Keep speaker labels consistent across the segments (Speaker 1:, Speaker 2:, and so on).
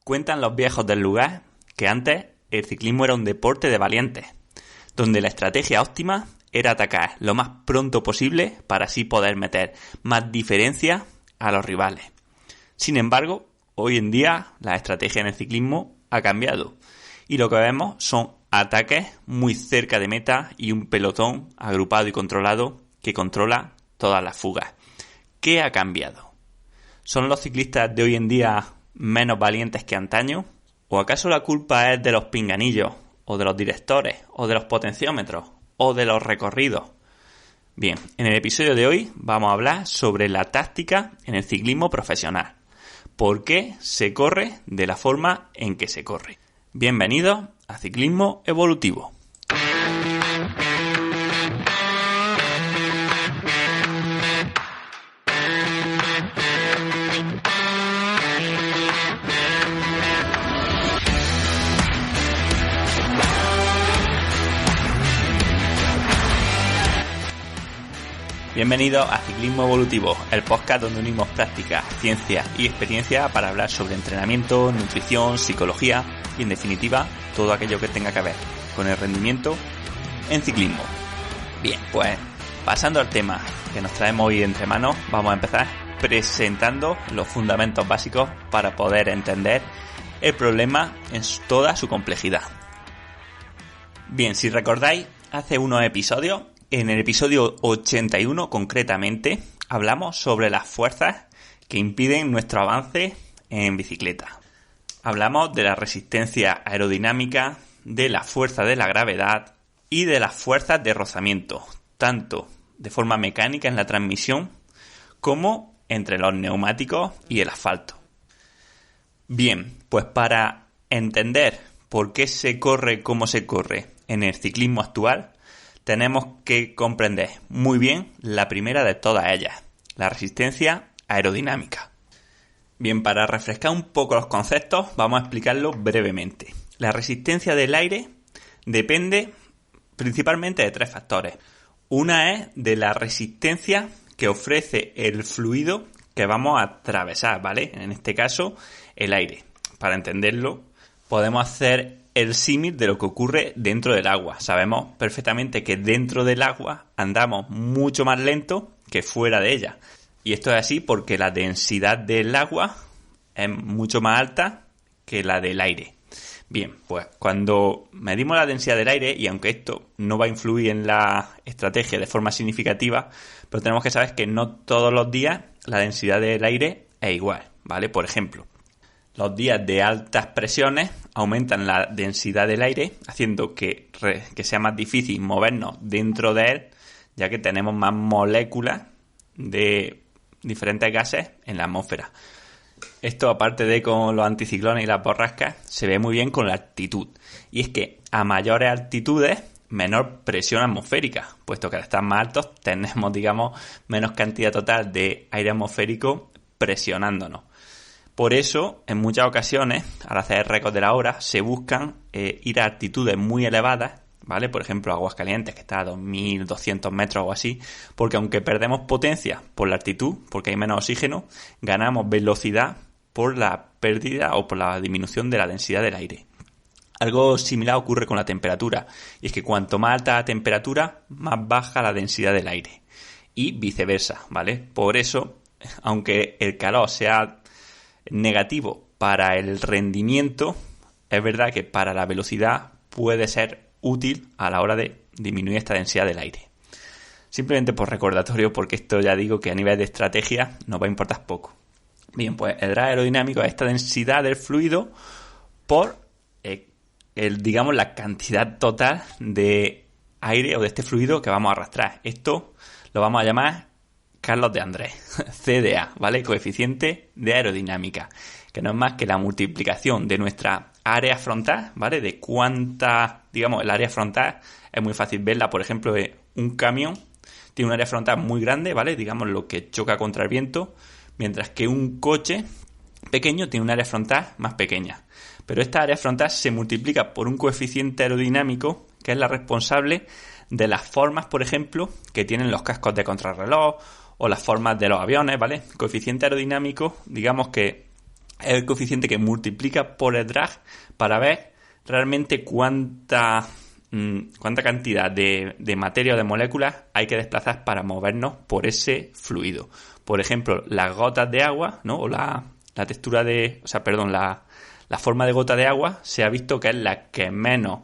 Speaker 1: Cuentan los viejos del lugar que antes el ciclismo era un deporte de valientes, donde la estrategia óptima era atacar lo más pronto posible para así poder meter más diferencia a los rivales. Sin embargo, hoy en día la estrategia en el ciclismo ha cambiado y lo que vemos son ataques muy cerca de meta y un pelotón agrupado y controlado que controla todas las fugas. ¿Qué ha cambiado? ¿Son los ciclistas de hoy en día menos valientes que antaño? ¿O acaso la culpa es de los pinganillos, o de los directores, o de los potenciómetros, o de los recorridos? Bien, en el episodio de hoy vamos a hablar sobre la táctica en el ciclismo profesional. ¿Por qué se corre de la forma en que se corre? Bienvenidos a Ciclismo Evolutivo. Bienvenidos a Ciclismo Evolutivo, el podcast donde unimos práctica, ciencia y experiencia para hablar sobre entrenamiento, nutrición, psicología y en definitiva todo aquello que tenga que ver con el rendimiento en ciclismo. Bien, pues pasando al tema que nos traemos hoy entre manos, vamos a empezar presentando los fundamentos básicos para poder entender el problema en toda su complejidad. Bien, si recordáis, hace unos episodios, en el episodio 81 concretamente, hablamos sobre las fuerzas que impiden nuestro avance en bicicleta. Hablamos de la resistencia aerodinámica, de la fuerza de la gravedad y de las fuerzas de rozamiento, tanto de forma mecánica en la transmisión como entre los neumáticos y el asfalto. Bien, pues para entender por qué se corre como se corre en el ciclismo actual, tenemos que comprender muy bien la primera de todas ellas, la resistencia aerodinámica. Bien, para refrescar un poco los conceptos, vamos a explicarlo brevemente. La resistencia del aire depende principalmente de tres factores. Una es de la resistencia que ofrece el fluido que vamos a atravesar, ¿vale? En este caso, el aire. Para entenderlo, podemos hacer el símil de lo que ocurre dentro del agua. Sabemos perfectamente que dentro del agua andamos mucho más lento que fuera de ella. Y esto es así porque la densidad del agua es mucho más alta que la del aire. Bien, pues cuando medimos la densidad del aire, y aunque esto no va a influir en la estrategia de forma significativa, pero tenemos que saber que no todos los días la densidad del aire es igual, ¿vale? Por ejemplo, los días de altas presiones aumentan la densidad del aire, haciendo que sea más difícil movernos dentro de él, ya que tenemos más moléculas de diferentes gases en la atmósfera. Esto, aparte de con los anticiclones y las borrascas, se ve muy bien con la altitud. Y es que a mayores altitudes, menor presión atmosférica, puesto que al estar más altos tenemos, menos cantidad total de aire atmosférico presionándonos. Por eso, en muchas ocasiones, al hacer récords de la hora, se buscan ir a altitudes muy elevadas, ¿vale? Por ejemplo, Aguascalientes, que está a 2.200 metros o así, porque aunque perdemos potencia por la altitud, porque hay menos oxígeno, ganamos velocidad por la pérdida o por la disminución de la densidad del aire. Algo similar ocurre con la temperatura, y es que cuanto más alta la temperatura, más baja la densidad del aire, y viceversa, ¿vale? Por eso, aunque el calor sea negativo para el rendimiento, es verdad que para la velocidad puede ser útil a la hora de disminuir esta densidad del aire. Simplemente por recordatorio, porque esto ya digo que a nivel de estrategia nos va a importar poco. Bien, pues el drag aerodinámico es esta densidad del fluido por la cantidad total de aire o de este fluido que vamos a arrastrar. Esto lo vamos a llamar Carlos de Andrés, CDA, ¿vale? Coeficiente de aerodinámica, que no es más que la multiplicación de nuestra área frontal, ¿vale? De cuánta, el área frontal es muy fácil verla, por ejemplo, un camión tiene un área frontal muy grande, ¿vale? Lo que choca contra el viento, mientras que un coche pequeño tiene un área frontal más pequeña. Pero esta área frontal se multiplica por un coeficiente aerodinámico que es la responsable de las formas, por ejemplo, que tienen los cascos de contrarreloj o las formas de los aviones, ¿vale? Coeficiente aerodinámico, que es el coeficiente que multiplica por el drag para ver realmente cuánta cantidad de materia o de moléculas hay que desplazar para movernos por ese fluido. Por ejemplo, las gotas de agua, ¿no? O la textura la forma de gota de agua se ha visto que es la que menos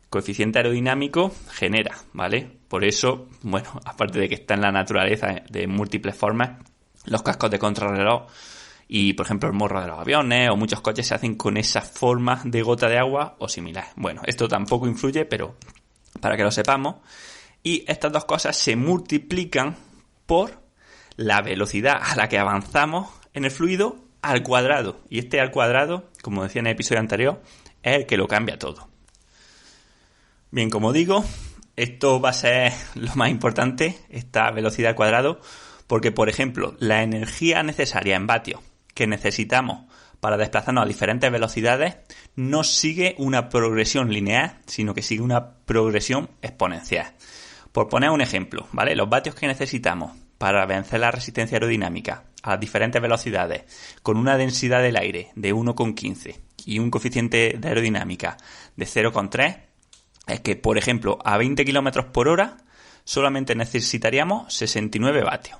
Speaker 1: coeficiente aerodinámico genera, ¿vale? Por eso, bueno, aparte de que está en la naturaleza de múltiples formas, los cascos de contrarreloj y, por ejemplo, el morro de los aviones o muchos coches se hacen con esa forma de gota de agua o similar. Bueno, esto tampoco influye, pero para que lo sepamos. Y estas dos cosas se multiplican por la velocidad a la que avanzamos en el fluido al cuadrado. Y este al cuadrado, como decía en el episodio anterior, es el que lo cambia todo. Bien, como digo, esto va a ser lo más importante, esta velocidad al cuadrado, porque, por ejemplo, la energía necesaria en vatios que necesitamos para desplazarnos a diferentes velocidades no sigue una progresión lineal, sino que sigue una progresión exponencial. Por poner un ejemplo, ¿vale? Los vatios que necesitamos para vencer la resistencia aerodinámica a las diferentes velocidades con una densidad del aire de 1,15 y un coeficiente de aerodinámica de 0,3, es que, por ejemplo, a 20 km por hora solamente necesitaríamos 69 vatios.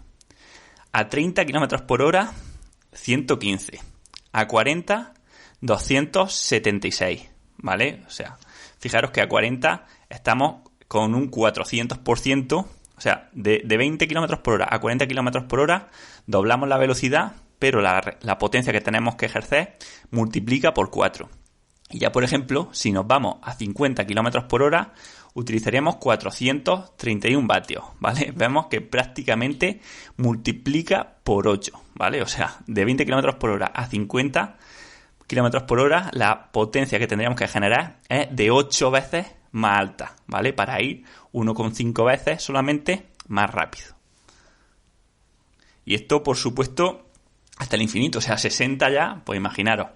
Speaker 1: A 30 km por hora, 115. A 40, 276. ¿Vale? O sea, fijaros que a 40 estamos con un 400%. O sea, de 20 km por hora a 40 km por hora doblamos la velocidad, pero la potencia que tenemos que ejercer multiplica por 4. Y ya, por ejemplo, si nos vamos a 50 km por hora, utilizaríamos 431 vatios, ¿vale? Vemos que prácticamente multiplica por 8, ¿vale? O sea, de 20 km por hora a 50 km por hora, la potencia que tendríamos que generar es de 8 veces más alta, ¿vale? Para ir 1,5 veces solamente más rápido. Y esto, por supuesto, hasta el infinito, o sea, 60 ya, pues imaginaros.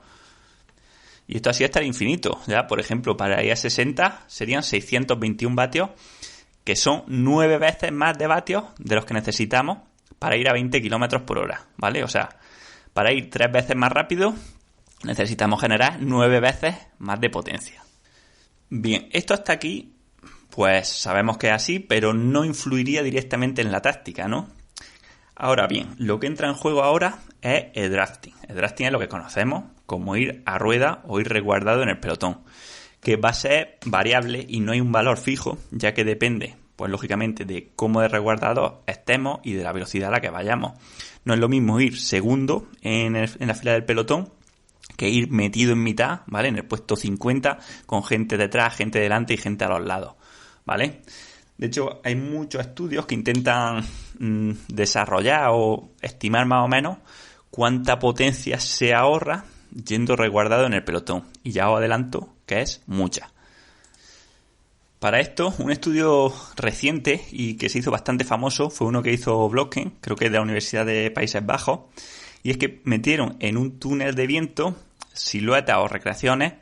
Speaker 1: Y esto así hasta el infinito. Ya, por ejemplo, para ir a 60 serían 621 vatios, que son 9 veces más de vatios de los que necesitamos para ir a 20 km por hora, ¿vale? O sea, para ir 3 veces más rápido necesitamos generar 9 veces más de potencia. Bien, esto hasta aquí, pues sabemos que es así, pero no influiría directamente en la táctica, ¿no? Ahora bien, lo que entra en juego ahora es el drafting. El drafting es lo que conocemos como ir a rueda o ir resguardado en el pelotón, que va a ser variable y no hay un valor fijo, ya que depende, pues lógicamente, de cómo de resguardados estemos y de la velocidad a la que vayamos. No es lo mismo ir segundo en la fila del pelotón que ir metido en mitad, ¿vale? En el puesto 50 con gente detrás, gente delante y gente a los lados, ¿vale? De hecho, hay muchos estudios que intentan desarrollar o estimar más o menos cuánta potencia se ahorra yendo resguardado en el pelotón. Y ya os adelanto que es mucha. Para esto, un estudio reciente y que se hizo bastante famoso fue uno que hizo Blokken, creo que de la Universidad de Países Bajos, y es que metieron en un túnel de viento siluetas o recreaciones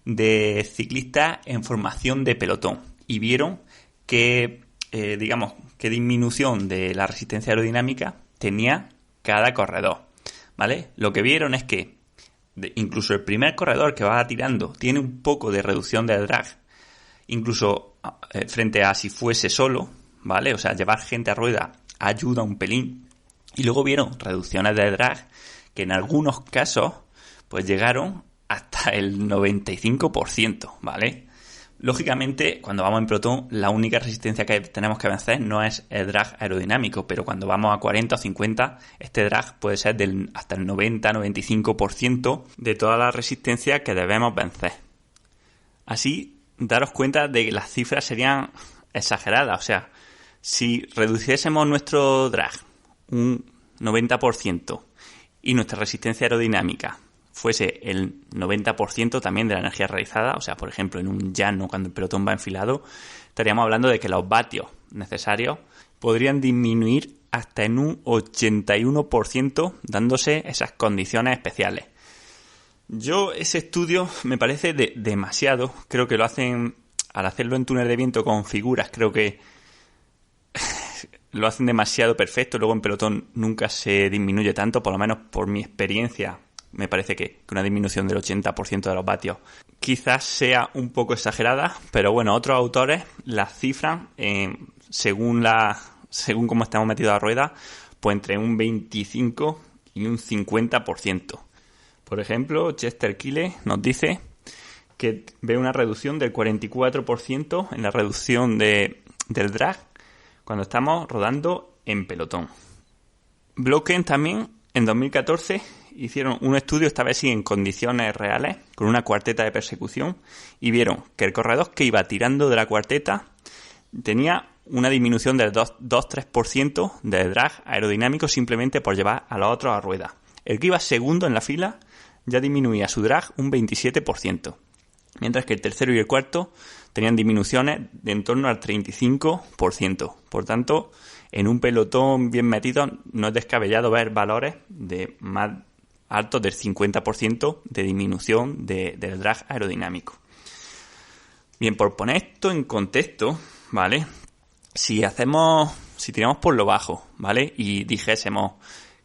Speaker 1: de ciclistas en formación de pelotón y vieron que, qué disminución de la resistencia aerodinámica tenía cada corredor, ¿vale? Lo que vieron es que incluso el primer corredor que va tirando tiene un poco de reducción de drag, incluso frente a si fuese solo, ¿vale? O sea, llevar gente a rueda ayuda un pelín. Y luego vieron reducciones de drag que en algunos casos pues llegaron hasta el 95%, ¿vale? Lógicamente, cuando vamos en pelotón, la única resistencia que tenemos que vencer no es el drag aerodinámico, pero cuando vamos a 40 o 50, este drag puede ser hasta el 90-95% de toda la resistencia que debemos vencer. Así, daros cuenta de que las cifras serían exageradas. O sea, si reduciésemos nuestro drag un 90% y nuestra resistencia aerodinámica fuese el 90% también de la energía realizada, o sea, por ejemplo, en un llano cuando el pelotón va enfilado, estaríamos hablando de que los vatios necesarios podrían disminuir hasta en un 81% dándose esas condiciones especiales. Yo ese estudio me parece demasiado, creo que lo hacen, al hacerlo en túnel de viento con figuras, creo que lo hacen demasiado perfecto, luego en pelotón nunca se disminuye tanto, por lo menos por mi experiencia me parece que una disminución del 80% de los vatios quizás sea un poco exagerada, pero bueno, otros autores las cifran según cómo estamos metidos a la rueda, pues entre un 25 y un 50%. Por ejemplo, Chester Kyle nos dice que ve una reducción del 44% en la reducción del drag cuando estamos rodando en pelotón. Blocken también, en 2014, hicieron un estudio, esta vez sí en condiciones reales, con una cuarteta de persecución, y vieron que el corredor que iba tirando de la cuarteta tenía una disminución del 2-3% de drag aerodinámico simplemente por llevar a los otros a rueda. El que iba segundo en la fila ya disminuía su drag un 27%, mientras que el tercero y el cuarto tenían disminuciones de en torno al 35%. Por tanto, en un pelotón bien metido no es descabellado ver valores de más altos del 50% de disminución del drag aerodinámico. Bien, por poner esto en contexto, ¿vale? Si tiramos por lo bajo, ¿vale? Y dijésemos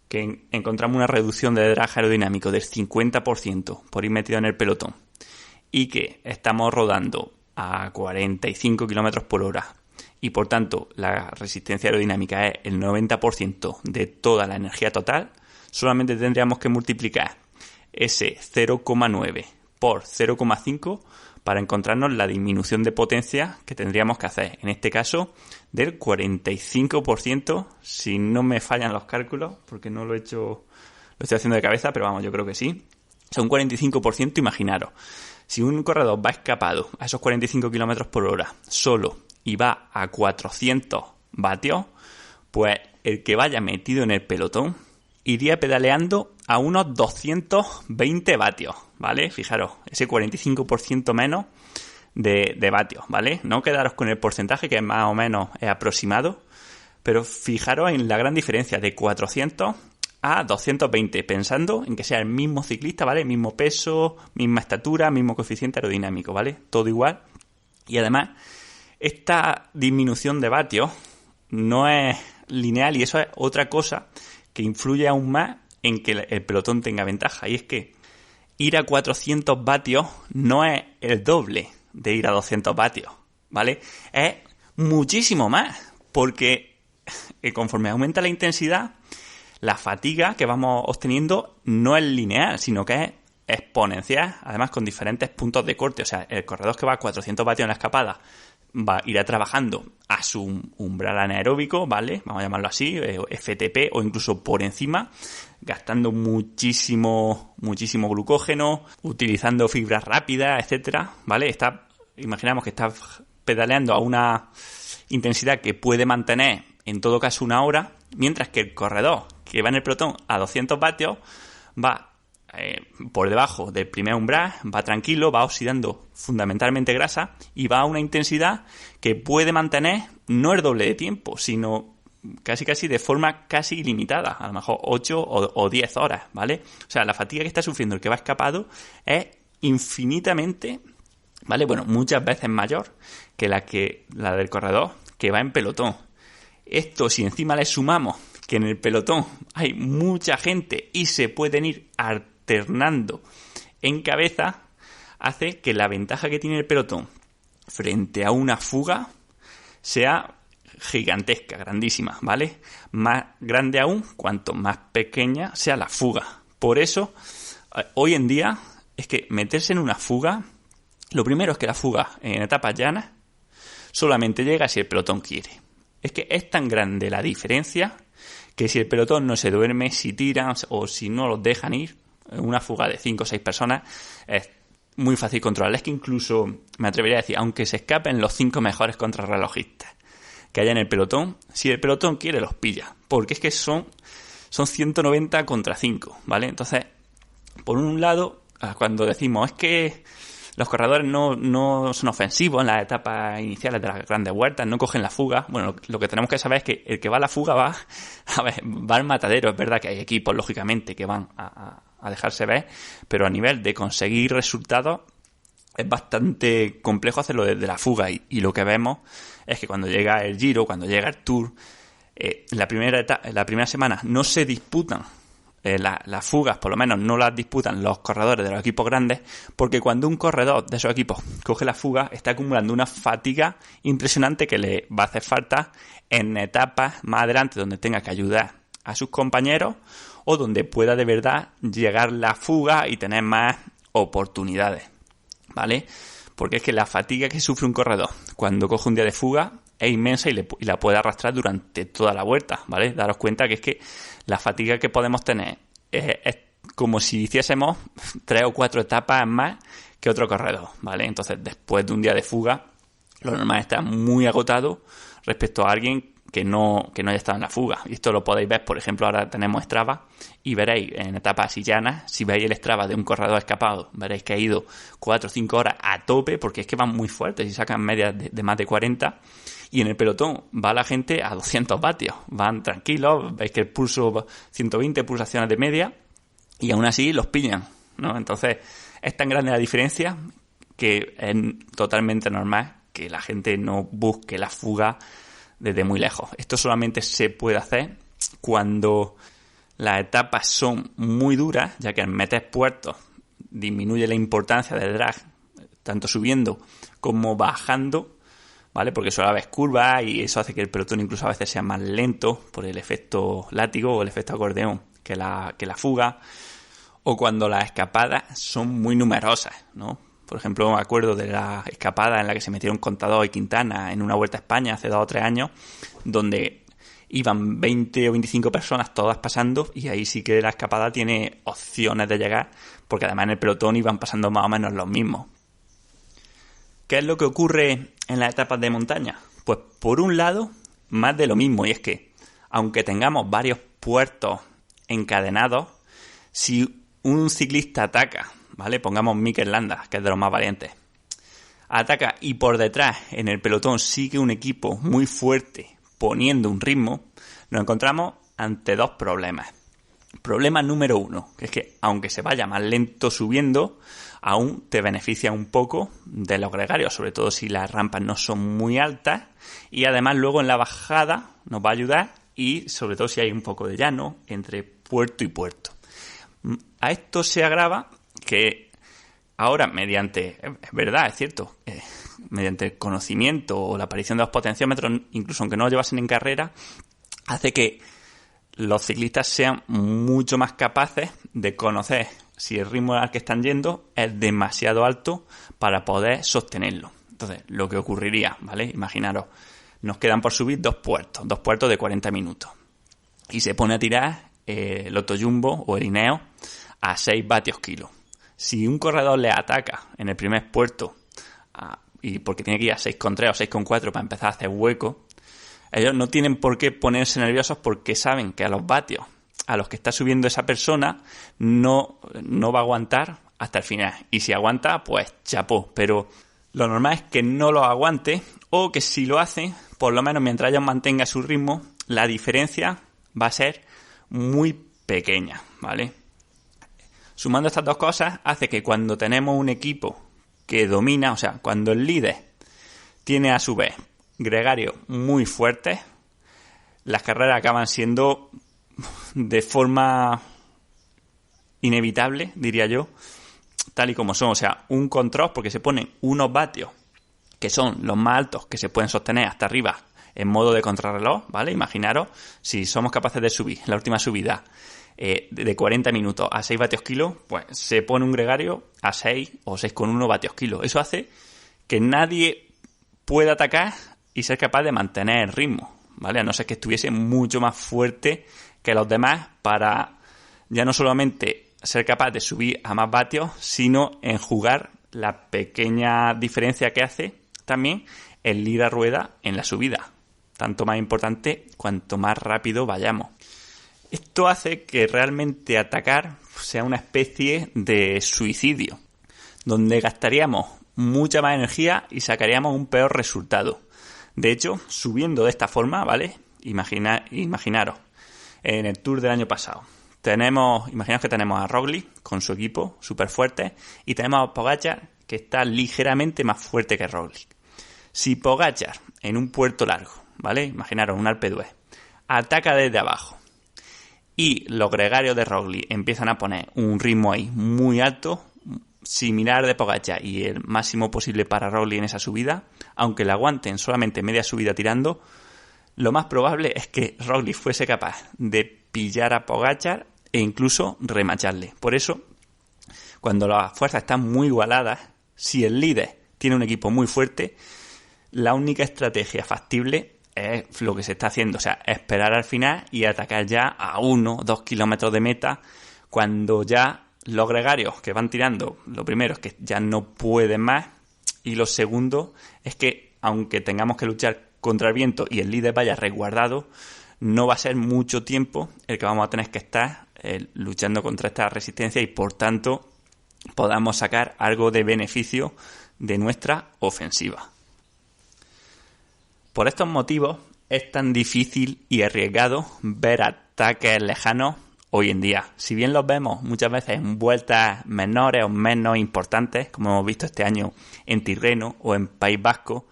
Speaker 1: que encontramos una reducción de drag aerodinámico del 50% por ir metido en el pelotón y que estamos rodando a 45 km por hora y por tanto la resistencia aerodinámica es el 90% de toda la energía total, solamente tendríamos que multiplicar ese 0,9 por 0,5 para encontrarnos la disminución de potencia que tendríamos que hacer, en este caso del 45%, si no me fallan los cálculos, porque no lo estoy haciendo de cabeza, pero vamos, yo creo que sí. O sea, un 45%, imaginaros. Si un corredor va escapado a esos 45 km por hora solo y va a 400 vatios, pues el que vaya metido en el pelotón iría pedaleando a unos 220 vatios, ¿vale? Fijaros, ese 45% menos de vatios, ¿vale? No quedaros con el porcentaje que más o menos es aproximado, pero fijaros en la gran diferencia de 400 a 220, pensando en que sea el mismo ciclista, ¿vale? Mismo peso, misma estatura, mismo coeficiente aerodinámico, ¿vale? Todo igual. Y además, esta disminución de vatios no es lineal y eso es otra cosa que influye aún más en que el pelotón tenga ventaja. Y es que ir a 400 vatios no es el doble de ir a 200 vatios, ¿vale? Es muchísimo más, porque conforme aumenta la intensidad, la fatiga que vamos obteniendo no es lineal, sino que es exponencial, además con diferentes puntos de corte. O sea, el corredor que va a 400 vatios en la escapada irá trabajando a su umbral anaeróbico, ¿vale? Vamos a llamarlo así, FTP, o incluso por encima, gastando muchísimo glucógeno, utilizando fibras rápidas, etcétera, ¿vale? Imaginamos que está pedaleando a una intensidad que puede mantener en todo caso una hora, mientras que el corredor que va en el pelotón a 200 vatios va por debajo del primer umbral, va tranquilo, va oxidando fundamentalmente grasa y va a una intensidad que puede mantener no el doble de tiempo, sino casi de forma casi ilimitada, a lo mejor 8 o 10 horas, ¿vale? O sea, la fatiga que está sufriendo el que va escapado es infinitamente, ¿vale? Bueno, muchas veces mayor que la del corredor que va en pelotón. Esto, si encima le sumamos que en el pelotón hay mucha gente y se pueden ir alternando en cabeza, hace que la ventaja que tiene el pelotón frente a una fuga sea gigantesca, grandísima, ¿vale? Más grande aún cuanto más pequeña sea la fuga. Por eso, hoy en día, es que meterse en una fuga, lo primero es que la fuga en etapas llanas solamente llega si el pelotón quiere. Es que es tan grande la diferencia que si el pelotón no se duerme, si tiran o si no los dejan ir, una fuga de 5 o 6 personas es muy fácil controlar. Es que incluso, me atrevería a decir, aunque se escapen los 5 mejores contrarrelojistas que haya en el pelotón, si el pelotón quiere los pilla, porque es que son 190 contra 5, ¿vale? Entonces, por un lado, cuando decimos es que los corredores no son ofensivos en las etapas iniciales de las grandes vueltas, no cogen la fuga. Bueno, lo que tenemos que saber es que el que va a la fuga va al matadero. Es verdad que hay equipos, lógicamente, que van a dejarse ver, pero a nivel de conseguir resultados es bastante complejo hacerlo desde la fuga. Y lo que vemos es que cuando llega el Giro, cuando llega el Tour, la primera semana no se disputan las fugas por lo menos no las disputan los corredores de los equipos grandes, porque cuando un corredor de esos equipos coge la fuga está acumulando una fatiga impresionante que le va a hacer falta en etapas más adelante donde tenga que ayudar a sus compañeros o donde pueda de verdad llegar la fuga y tener más oportunidades, ¿vale? Porque es que la fatiga que sufre un corredor cuando coge un día de fuga es inmensa y la puede arrastrar durante toda la vuelta, ¿vale? Daros cuenta que es que la fatiga que podemos tener es como si hiciésemos 3 o 4 etapas más que otro corredor, ¿vale? Entonces, después de un día de fuga, lo normal es estar muy agotado respecto a alguien que no haya estado en la fuga. Y esto lo podéis ver, por ejemplo, ahora tenemos Strava y veréis en etapas así llanas, si veis el Strava de un corredor escapado, veréis que ha ido 4 o 5 horas a tope, porque es que van muy fuertes y sacan medias de más de 40. Y en el pelotón va la gente a 200 vatios. Van tranquilos, veis que el pulso 120 pulsaciones de media y aún así los pillan, ¿no? Entonces es tan grande la diferencia que es totalmente normal que la gente no busque la fuga desde muy lejos. Esto solamente se puede hacer cuando las etapas son muy duras, ya que al meter puertos disminuye la importancia del drag, tanto subiendo como bajando, ¿vale? Porque suele haber curvas y eso hace que el pelotón incluso a veces sea más lento por el efecto látigo o el efecto acordeón que la fuga, o cuando las escapadas son muy numerosas, ¿no? Por ejemplo, me acuerdo de la escapada en la que se metieron Contador y Quintana en una Vuelta a España hace 2 o 3 años, donde iban 20 o 25 personas todas pasando, y ahí sí que la escapada tiene opciones de llegar, porque además en el pelotón iban pasando más o menos los mismos. ¿Qué es lo que ocurre en las etapas de montaña? Pues por un lado, más de lo mismo, y es que aunque tengamos varios puertos encadenados, si un ciclista ataca, ¿vale? Pongamos Mikel Landa, que es de los más valientes, ataca y por detrás en el pelotón sigue un equipo muy fuerte poniendo un ritmo, nos encontramos ante 2 problemas. Problema número 1, que es que aunque se vaya más lento subiendo, aún te beneficia un poco de los gregarios, sobre todo si las rampas no son muy altas, y además luego en la bajada nos va a ayudar, y sobre todo si hay un poco de llano entre puerto y puerto. A esto se agrava que ahora mediante, es verdad, es cierto, mediante el conocimiento o la aparición de los potenciómetros, incluso aunque no lo llevasen en carrera, hace que los ciclistas sean mucho más capaces de conocer si el ritmo al que están yendo es demasiado alto para poder sostenerlo. Entonces, lo que ocurriría, ¿vale? Imaginaros, nos quedan por subir 2 puertos de 40 minutos. Y se pone a tirar el Lotto Jumbo o el Ineos a 6 vatios kilo. Si un corredor le ataca en el primer puerto, y porque tiene que ir a 6,3 o 6,4 para empezar a hacer hueco, ellos no tienen por qué ponerse nerviosos porque saben que a los vatios a los que está subiendo esa persona no va a aguantar hasta el final. Y si aguanta, pues chapó. Pero lo normal es que no lo aguante, o que si lo hace, por lo menos mientras ellos mantengan su ritmo, la diferencia va a ser muy pequeña, ¿vale? Sumando estas 2 cosas, hace que cuando tenemos un equipo que domina, o sea, cuando el líder tiene a su vez gregarios muy fuertes, las carreras acaban siendo de forma inevitable, diría yo, tal y como son. O sea, un control, porque se ponen unos vatios que son los más altos que se pueden sostener hasta arriba en modo de contrarreloj, ¿vale? Imaginaros, si somos capaces de subir la última subida de 40 minutos a 6 vatios kilo, pues se pone un gregario a 6 o 6,1 vatios kilo. Eso hace que nadie pueda atacar y ser capaz de mantener el ritmo, ¿vale? A no ser que estuviese mucho más fuerte que los demás para ya no solamente ser capaz de subir a más vatios, sino enjugar la pequeña diferencia que hace también el ir a rueda en la subida. Tanto más importante cuanto más rápido vayamos. Esto hace que realmente atacar sea una especie de suicidio, donde gastaríamos mucha más energía y sacaríamos un peor resultado. De hecho, subiendo de esta forma, ¿vale? Imaginaros, en el Tour del año pasado, imaginaos que tenemos a Roglic con su equipo súper fuerte y tenemos a Pogačar que está ligeramente más fuerte que Roglic. Si Pogačar en un puerto largo, ¿vale? Imaginaros un Alpe d'Huez, ataca desde abajo y los gregarios de Roglic empiezan a poner un ritmo ahí muy alto, similar de Pogačar y el máximo posible para Roglic en esa subida, aunque le aguanten solamente media subida tirando, lo más probable es que Roglic fuese capaz de pillar a Pogačar e incluso remacharle. Por eso, cuando las fuerzas están muy igualadas, si el líder tiene un equipo muy fuerte, la única estrategia factible es lo que se está haciendo, o sea, esperar al final y atacar ya a 1 o 2 kilómetros de meta, cuando ya los gregarios que van tirando, lo primero es que ya no pueden más, y lo segundo es que, aunque tengamos que luchar contra el viento y el líder vaya resguardado, no va a ser mucho tiempo el que vamos a tener que estar luchando contra esta resistencia y, por tanto, podamos sacar algo de beneficio de nuestra ofensiva. Por estos motivos es tan difícil y arriesgado ver ataques lejanos hoy en día. Si bien los vemos muchas veces en vueltas menores o menos importantes, como hemos visto este año en Tirreno o en País Vasco,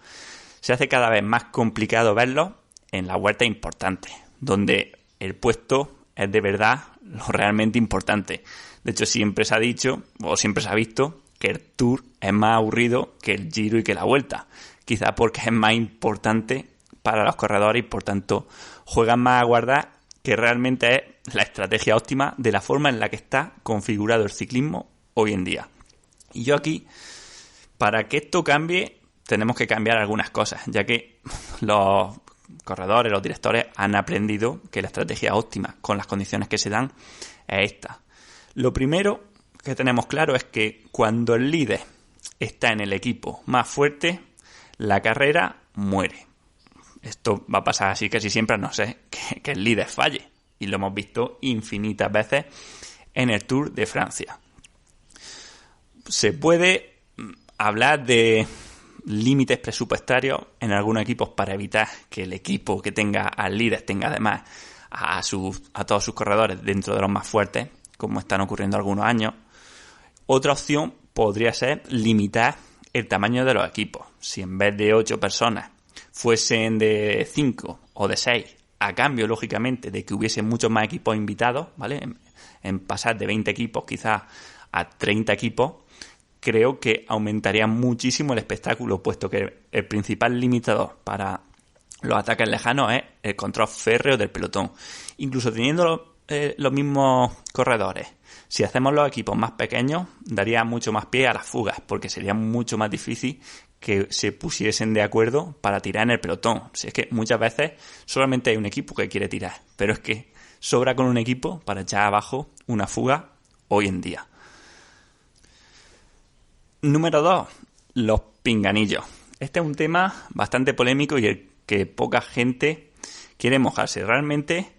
Speaker 1: se hace cada vez más complicado verlos en las vueltas importantes, donde el puesto es de verdad lo realmente importante. De hecho, siempre se ha dicho, o siempre se ha visto, que el Tour es más aburrido que el Giro y que la Vuelta. Quizá porque es más importante para los corredores y, por tanto, juegan más a guardar, que realmente es la estrategia óptima de la forma en la que está configurado el ciclismo hoy en día. Y yo aquí, para que esto cambie, tenemos que cambiar algunas cosas, ya que los corredores, los directores han aprendido que la estrategia óptima con las condiciones que se dan es esta. Lo primero que tenemos claro es que cuando el líder está en el equipo más fuerte, la carrera muere. Esto va a pasar así casi siempre, a no ser que el líder falle. Y lo hemos visto infinitas veces en el Tour de Francia. Se puede hablar de límites presupuestarios en algunos equipos para evitar que el equipo que tenga al líder tenga además a todos sus corredores dentro de los más fuertes, como están ocurriendo algunos años. Otra opción podría ser limitar el tamaño de los equipos. Si en vez de 8 personas fuesen de 5 o de 6, a cambio, lógicamente, de que hubiese muchos más equipos invitados, ¿vale? En pasar de 20 equipos quizás a 30 equipos, creo que aumentaría muchísimo el espectáculo, puesto que el principal limitador para los ataques lejanos es el control férreo del pelotón. Incluso teniendo los mismos corredores, si hacemos los equipos más pequeños, daría mucho más pie a las fugas, porque sería mucho más difícil que se pusiesen de acuerdo para tirar en el pelotón. Si es que muchas veces solamente hay un equipo que quiere tirar, pero es que sobra con un equipo para echar abajo una fuga hoy en día. Número 2, los pinganillos. Este es un tema bastante polémico y el que poca gente quiere mojarse. Realmente,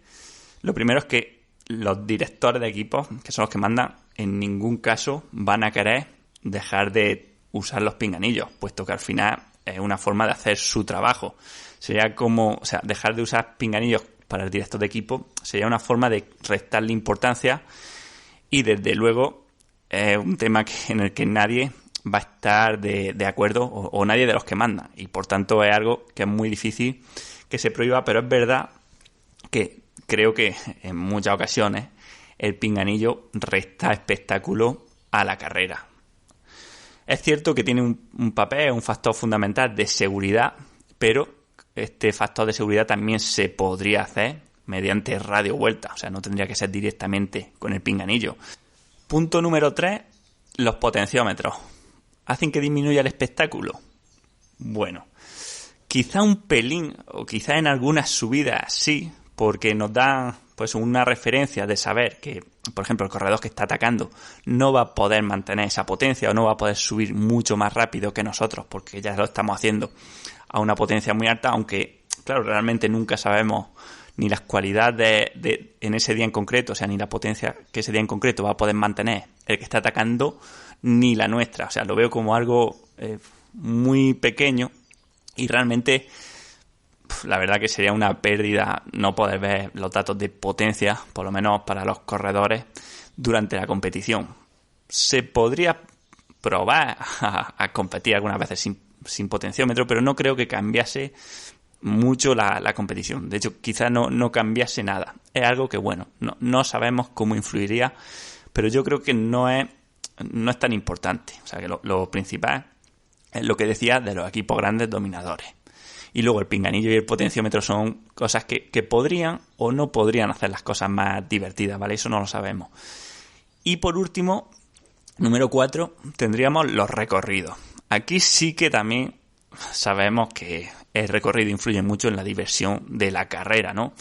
Speaker 1: lo primero es que los directores de equipos, que son los que mandan, en ningún caso van a querer dejar de usar los pinganillos, puesto que al final es una forma de hacer su trabajo. Sería como, o sea, dejar de usar pinganillos para el director de equipo sería una forma de restarle importancia, y desde luego es un tema en el que nadie va a estar de acuerdo, o nadie de los que mandan, y por tanto es algo que es muy difícil que se prohíba, pero es verdad que creo que en muchas ocasiones el pinganillo resta espectáculo a la carrera. Es cierto que tiene un papel, un factor fundamental de seguridad, pero este factor de seguridad también se podría hacer mediante radio vuelta, o sea, no tendría que ser directamente con el pinganillo. Punto número 3, los potenciómetros. ¿Hacen que disminuya el espectáculo? Bueno, quizá un pelín, o quizá en algunas subidas sí, porque nos dan pues una referencia de saber que, por ejemplo, el corredor que está atacando no va a poder mantener esa potencia o no va a poder subir mucho más rápido que nosotros, porque ya lo estamos haciendo a una potencia muy alta, aunque, claro, realmente nunca sabemos ni las cualidades en ese día en concreto, o sea, ni la potencia que ese día en concreto va a poder mantener el que está atacando, ni la nuestra. O sea, lo veo como algo muy pequeño, y realmente la verdad que sería una pérdida no poder ver los datos de potencia, por lo menos para los corredores, durante la competición. Se podría probar a competir algunas veces sin potenciómetro, pero no creo que cambiase mucho la competición. De hecho, quizá no cambiase nada. Es algo que, bueno, no sabemos cómo influiría, pero yo creo que no es tan importante. O sea, que lo principal es lo que decía de los equipos grandes dominadores. Y luego el pinganillo y el potenciómetro son cosas que podrían o no podrían hacer las cosas más divertidas, ¿vale? Eso no lo sabemos. Y por último, número 4, tendríamos los recorridos. Aquí sí que también sabemos que el recorrido influye mucho en la diversión de la carrera, ¿no?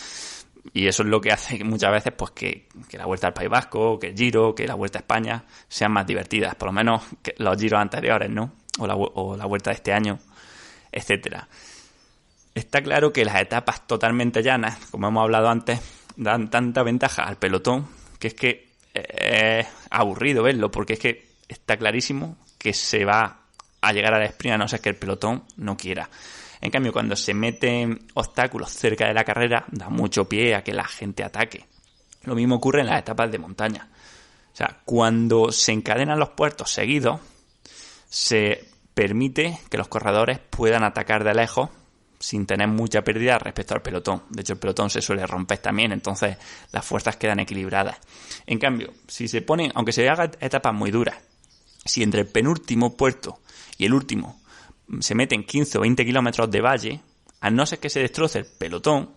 Speaker 1: Y eso es lo que hace muchas veces pues que la Vuelta al País Vasco, que el Giro, que la Vuelta a España sean más divertidas, por lo menos que los giros anteriores, ¿no? O la Vuelta de este año, etcétera. Está claro que las etapas totalmente llanas, como hemos hablado antes, dan tanta ventaja al pelotón que es que es aburrido verlo, porque es que está clarísimo que se va a llegar al sprint a no ser que el pelotón no quiera. En cambio, cuando se meten obstáculos cerca de la carrera, da mucho pie a que la gente ataque. Lo mismo ocurre en las etapas de montaña. O sea, cuando se encadenan los puertos seguidos, se permite que los corredores puedan atacar de lejos sin tener mucha pérdida respecto al pelotón. De hecho, el pelotón se suele romper también, entonces las fuerzas quedan equilibradas. En cambio, si se ponen, aunque se hagan etapas muy duras, si entre el penúltimo puerto y el último se meten 15 o 20 kilómetros de valle, a no ser que se destroce el pelotón,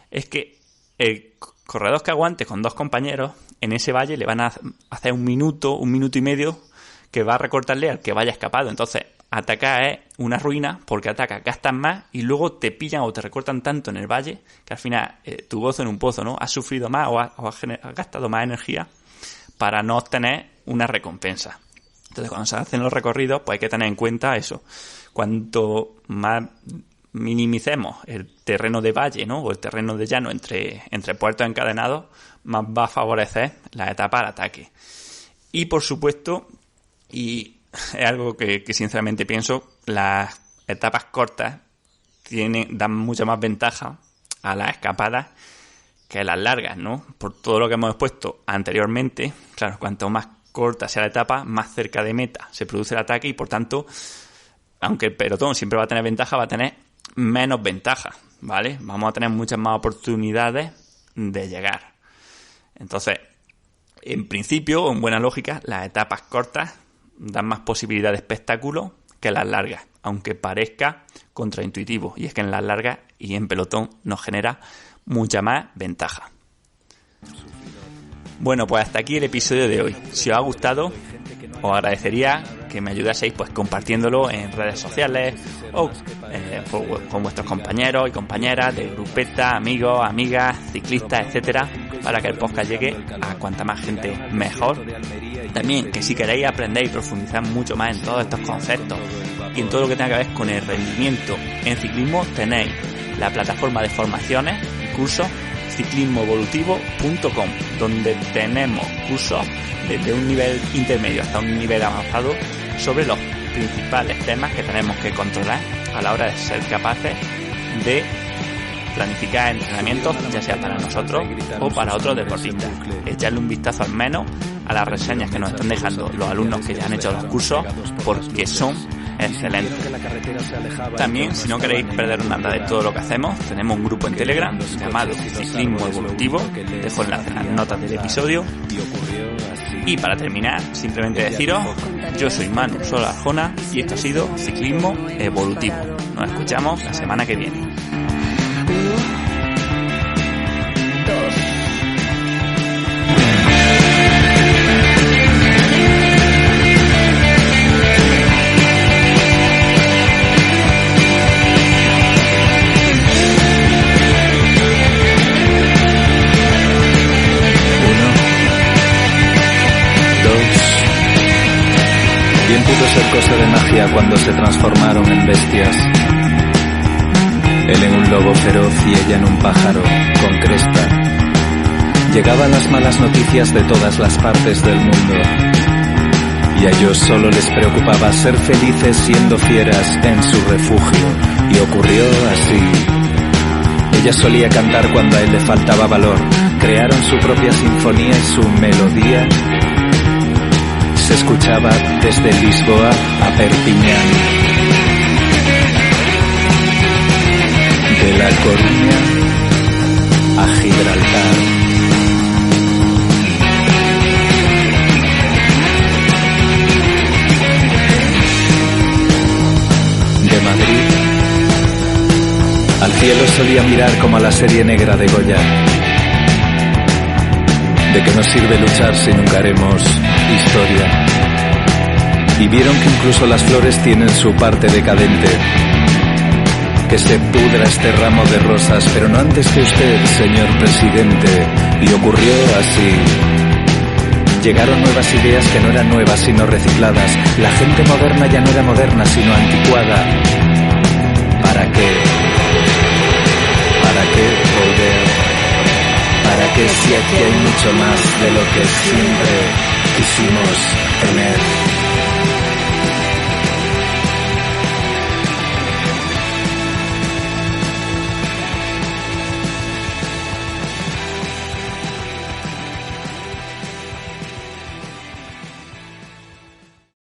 Speaker 1: es que el corredor que aguante con dos compañeros, en ese valle le van a hacer un minuto y medio que va a recortarle al que vaya escapado. Entonces, atacar es una ruina porque atacas, gastas más y luego te pillan o te recortan tanto en el valle que al final tu gozo en un pozo, ¿no? Has sufrido más o has gastado más energía para no obtener una recompensa. Entonces, cuando se hacen los recorridos, pues hay que tener en cuenta eso. Cuanto más minimicemos el terreno de valle, ¿no? O el terreno de llano entre puertos encadenados, más va a favorecer la etapa al ataque. Y por supuesto, y es algo que sinceramente pienso, las etapas cortas dan mucha más ventaja a las escapadas que las largas, ¿no? Por todo lo que hemos expuesto anteriormente, claro, cuanto más corta sea la etapa, más cerca de meta se produce el ataque y por tanto, aunque el pelotón siempre va a tener ventaja, va a tener menos ventaja, ¿vale? Vamos a tener muchas más oportunidades de llegar. Entonces, en principio, en buena lógica, las etapas cortas dan más posibilidad de espectáculo que las largas, aunque parezca contraintuitivo. Y es que en las largas y en pelotón nos genera mucha más ventaja. Bueno, pues hasta aquí el episodio de hoy. Si os ha gustado, os agradecería que me ayudaseis pues compartiéndolo en redes sociales o con vuestros compañeros y compañeras de grupeta, amigos, amigas, ciclistas, etcétera, para que el podcast llegue a cuanta más gente mejor. También que si queréis aprender y profundizar mucho más en todos estos conceptos y en todo lo que tenga que ver con el rendimiento en ciclismo, tenéis la plataforma de formaciones y cursos ciclismoevolutivo.com, donde tenemos cursos desde un nivel intermedio hasta un nivel avanzado sobre los principales temas que tenemos que controlar a la hora de ser capaces de planificar entrenamientos, ya sea para nosotros o para otros deportistas. Echarle un vistazo al menos a las reseñas que nos están dejando los alumnos que ya han hecho los cursos, porque son excelentes. También, si no queréis perder nada de todo lo que hacemos, tenemos un grupo en Telegram llamado Ciclismo Evolutivo, dejo en las notas del episodio. Y para terminar, simplemente deciros, yo soy Manu Sola Arjona y esto ha sido Ciclismo Evolutivo. Nos escuchamos la semana que viene.
Speaker 2: 1, 2.
Speaker 3: Bien pudo ser cosa de magia cuando se transformaron en bestias. Él en un lobo feroz y ella en un pájaro con cresta. Llegaban las malas noticias de todas las partes del mundo y a ellos solo les preocupaba ser felices siendo fieras en su refugio. Y ocurrió así. Ella solía cantar cuando a él le faltaba valor. Crearon su propia sinfonía y su melodía se escuchaba desde Lisboa a Perpiñán. La Coruña a Gibraltar. De Madrid al cielo solía mirar como a la serie negra de Goya. ¿De qué nos sirve luchar si nunca haremos historia? Y vieron que incluso las flores tienen su parte decadente. Que se pudra este ramo de rosas, pero no antes que usted, señor presidente. Y ocurrió así. Llegaron nuevas ideas que no eran nuevas sino recicladas. La gente moderna ya no era moderna sino anticuada. ¿Para qué? ¿Para qué volver? ¿Para qué si aquí hay mucho más de lo que siempre quisimos tener?